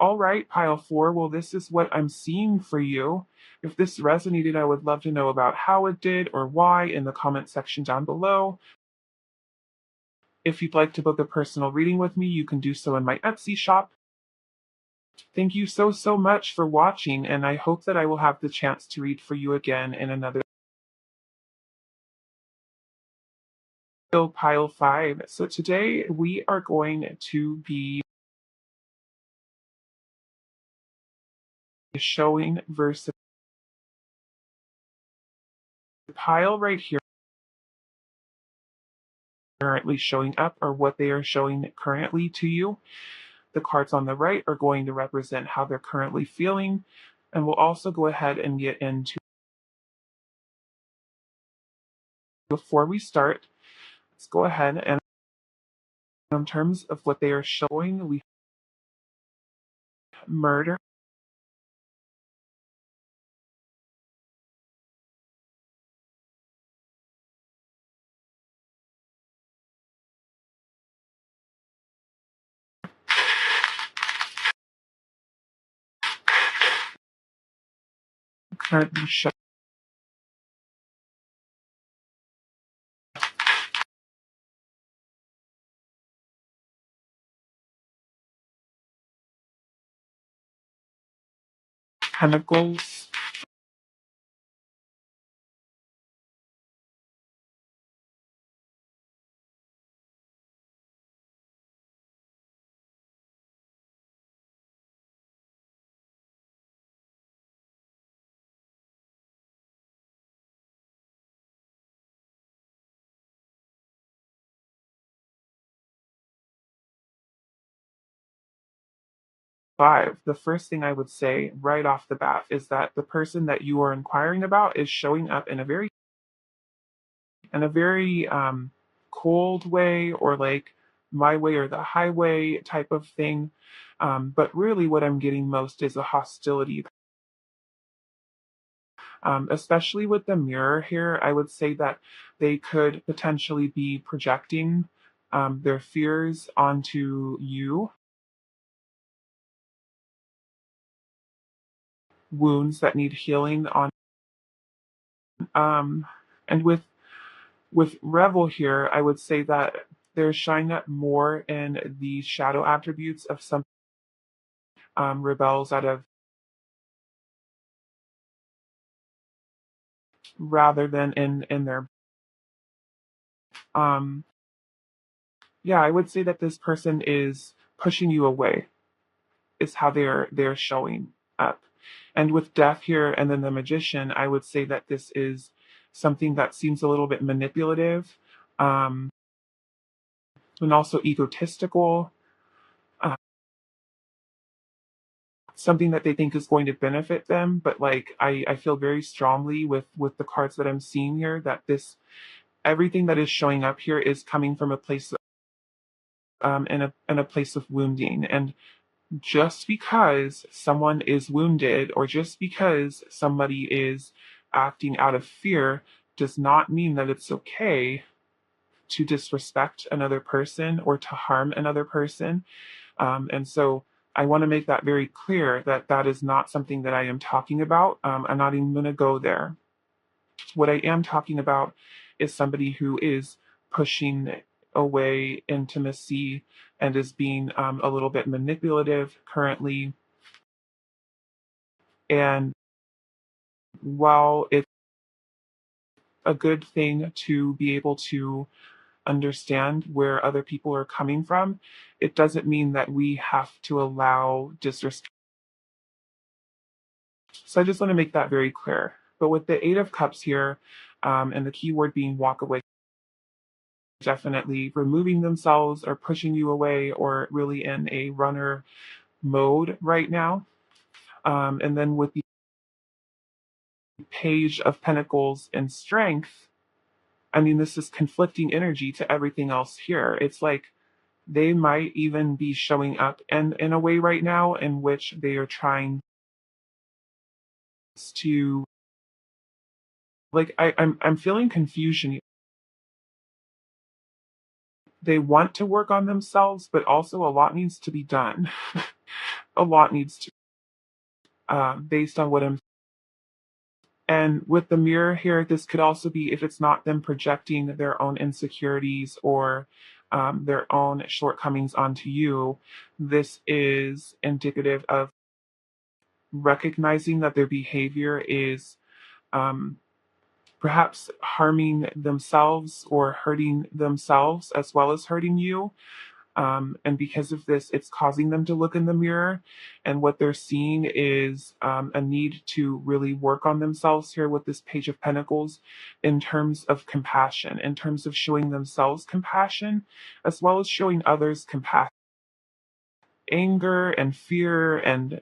All right, pile four. Well, this is what I'm seeing for you. If this resonated, I would love to know about how it did or why in the comment section down below. If you'd like to book a personal reading with me, you can do so in my Etsy shop. Thank you so much for watching, and I hope that I will have the chance to read for you again in another pile five. So today we are going to be showing versus pile right here currently showing up or what they are showing currently to you. The cards on the right are going to represent how they're currently feeling, and we'll also go ahead and get into before we start. Let's go ahead and in terms of what they are showing, we have murder, currently showing pentacles, 5. The first thing I would say right off the bat is that the person that you are inquiring about is showing up in a very cold way, or like my way or the highway type of thing. But really, what I'm getting most is a hostility. Especially with the mirror here, I would say that they could potentially be projecting their fears onto you, wounds that need healing on. Um, and with Revel here, I would say that they're showing up more in the shadow attributes of some rebels out of rather than in their um yeah, I would say that this person is pushing you away is how they're showing up. And with death here and then the magician, I would say that this is something that seems a little bit manipulative, um, and also egotistical, uh, something that they think is going to benefit them. But like I feel very strongly with the cards that I'm seeing here that this everything that is showing up here is coming from a place in a place of wounding. And just because someone is wounded or just because somebody is acting out of fear does not mean that it's okay to disrespect another person or to harm another person. And so I want to make that very clear that that is not something that I am talking about. I'm not even going to go there. What I am talking about is somebody who is pushing away intimacy and is being a little bit manipulative currently. And while it's a good thing to be able to understand where other people are coming from, it doesn't mean that we have to allow disrespect. So I just want to make that very clear. But with the Eight of Cups here, and the key word being walk away, definitely removing themselves or pushing you away or really in a runner mode right now. And then with the Page of Pentacles and Strength, I mean, this is conflicting energy to everything else here. It's like they might even be showing up in a way right now in which they are trying to, like, I'm feeling confusion. They want to work on themselves, but also a lot needs to be done. A lot needs to, based on what I'm. And with the mirror here, this could also be if it's not them projecting their own insecurities or their own shortcomings onto you. This is indicative of recognizing that their behavior is um, perhaps harming themselves or hurting themselves as well as hurting you. And because of this, it's causing them to look in the mirror. And what they're seeing is a need to really work on themselves here with this Page of Pentacles in terms of compassion, in terms of showing themselves compassion, as well as showing others compassion. Anger and fear and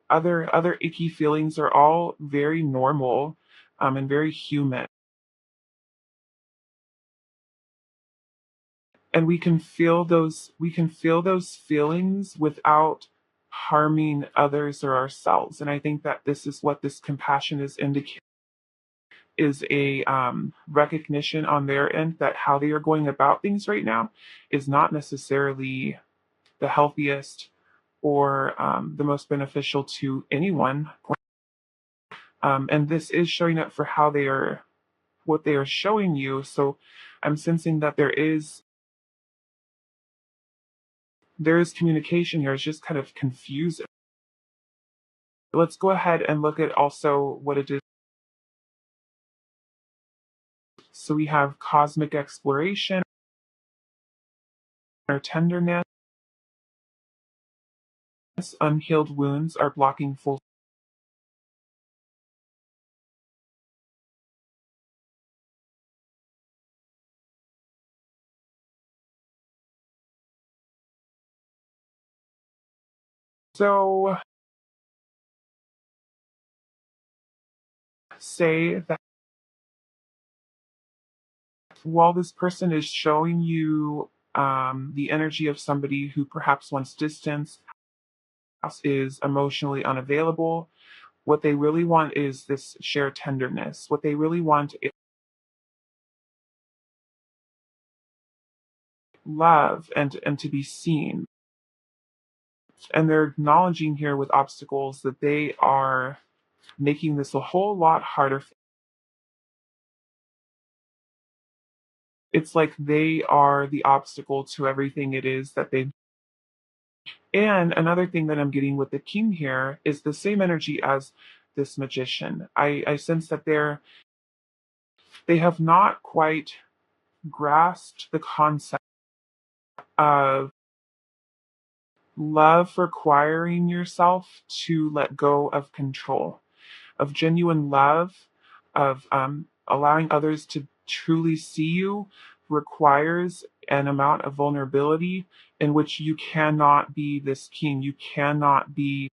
other icky feelings are all very normal and very human. And we can feel those feelings without harming others or ourselves. And I think that this is what this compassion is indicating, is a recognition on their end that how they are going about things right now is not necessarily the healthiest or the most beneficial to anyone. And this is showing up for how they are, what they are showing you. So I'm sensing that there is communication here. It's just kind of confusing. Let's go ahead and look at also what it is. So we have cosmic exploration or tenderness. Unhealed wounds are blocking full. So say that while this person is showing you the energy of somebody who perhaps wants distance, is emotionally unavailable, what they really want is this shared tenderness. What they really want is love and to be seen. And they're acknowledging here with obstacles that they are making this a whole lot harder. It's like they are the obstacle to everything it is that they. And another thing that I'm getting with the king here is the same energy as this magician. I sense that they have not quite grasped the concept of love requiring yourself to let go of control, of genuine love, of allowing others to truly see you requires an amount of vulnerability in which you cannot be this king. You cannot be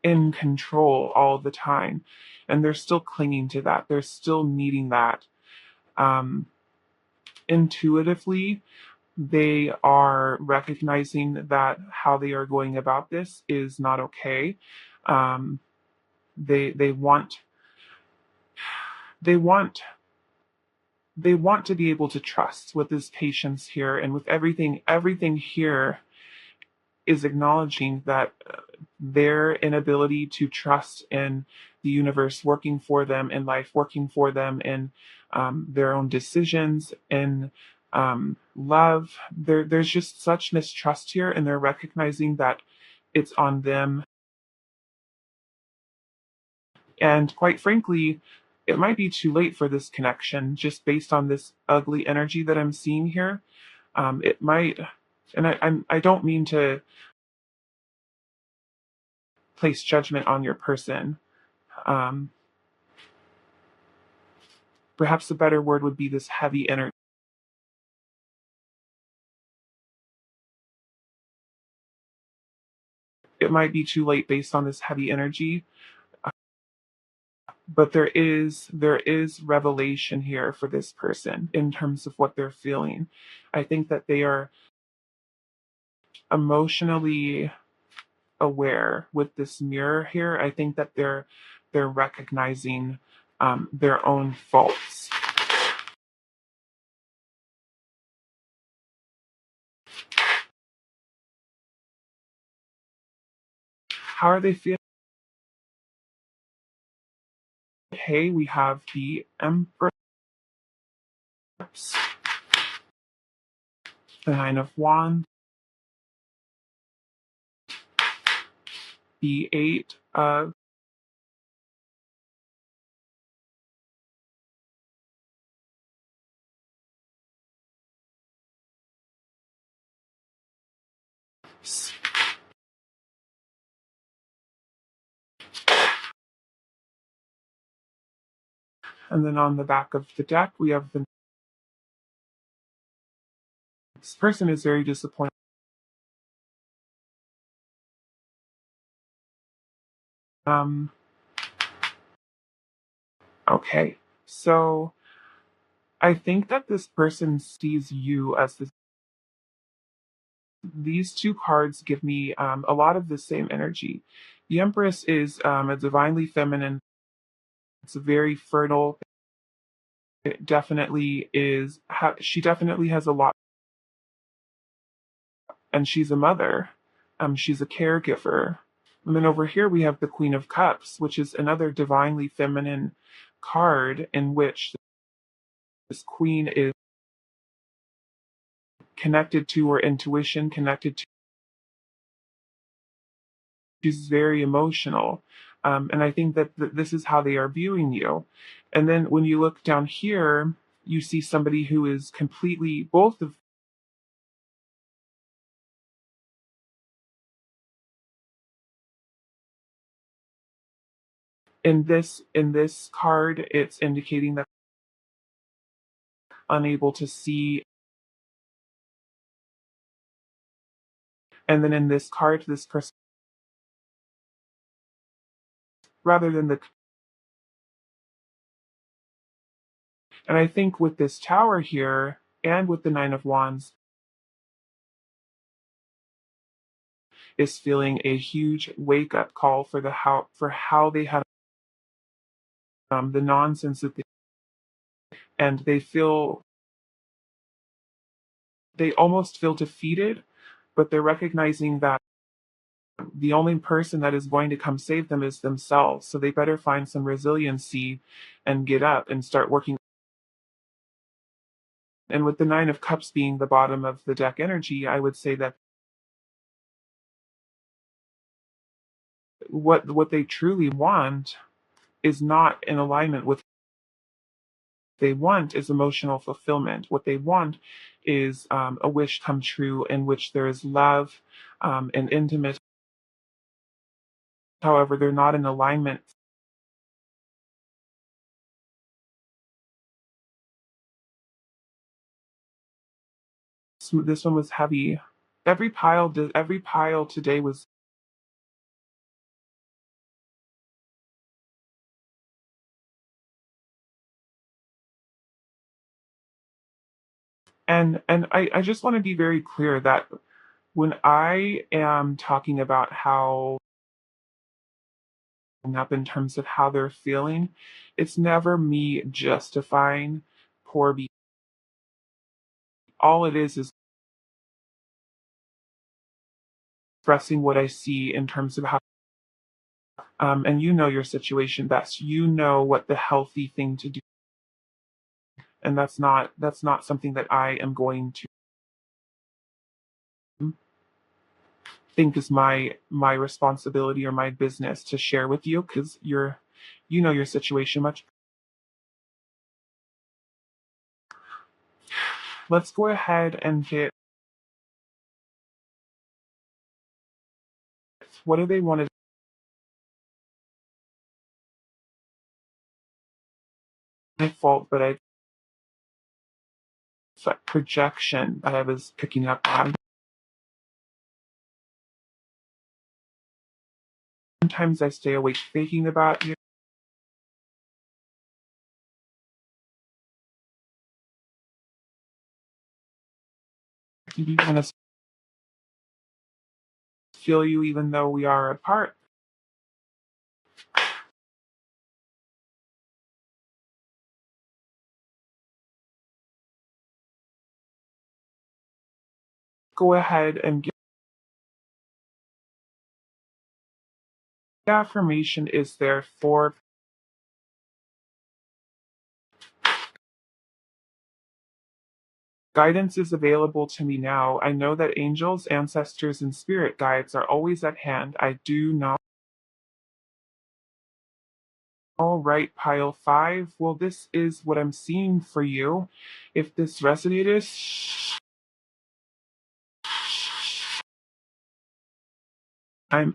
in control all the time. And they're still clinging to that. They're still needing that. Um, Intuitively, they are recognizing that how they are going about this is not okay. Um, they want they want they want to be able to trust with this patience here and with everything here is acknowledging that their inability to trust in the universe working for them, in life working for them, in their own decisions, in love. There's just such mistrust here, and they're recognizing that it's on them. And quite frankly, it might be too late for this connection, just based on this ugly energy that I'm seeing here. It might, and I don't mean to place judgment on your person. Um, Perhaps a better word would be this heavy energy. It might be too late based on this heavy energy, but there is revelation here for this person in terms of what they're feeling. I think that they are emotionally aware with this mirror here. I think that they're recognizing their own faults. How are they feeling? Hey, we have the Empress, the Nine of Wands, the Eight of Cups. And then on the back of the deck, we have the this person is very disappointed. Um, okay, so I think that this person sees you as this. These two cards give me a lot of the same energy. The Empress is a divinely feminine. It's very fertile. It definitely is. She definitely has a lot, and she's a mother. She's a caregiver. And then over here we have the Queen of Cups, which is another divinely feminine card in which this queen is connected to her intuition, connected to. She's very emotional. And I think that this is how they are viewing you. And then when you look down here, you see somebody who is completely both of in this card, it's indicating that unable to see. And then in this card, this person rather than the. And I think with this tower here and with the Nine of Wands is feeling a huge wake up call for how they have the nonsense that and they almost feel defeated, but they're recognizing that the only person that is going to come save them is themselves. So they better find some resiliency and get up and start working. And with the Nine of Cups being the bottom of the deck energy, I would say that what they truly want is not in alignment with what they want is emotional fulfillment. What they want is a wish come true in which there is love and intimate. However, they're not in alignment. So this one was heavy. Every pile today was. And I just want to be very clear that when I am talking about how up in terms of how they're feeling, it's never me justifying poor be all it is expressing what I see in terms of how, and you know your situation best. You know what the healthy thing to do, and that's not something that I am going to think is my responsibility or my business to share with you, because you know your situation much. Let's go ahead and get, what do they want to, my fault, but I, it's that projection that I was picking up on. Sometimes I stay awake thinking about you. You kind of feel you even though we are apart. Go ahead and get, the affirmation is there for guidance is available to me now. I know that angels, ancestors, and spirit guides are always at hand. I do not. All right, pile 5. Well, this is what I'm seeing for you. If this resonated,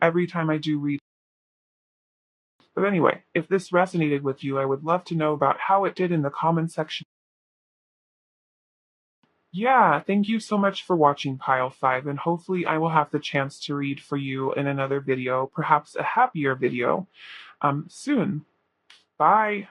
every time I do read. But anyway, if this resonated with you, I would love to know about how it did in the comment section. Yeah, thank you so much for watching Pile 5, and hopefully I will have the chance to read for you in another video, perhaps a happier video, soon. Bye!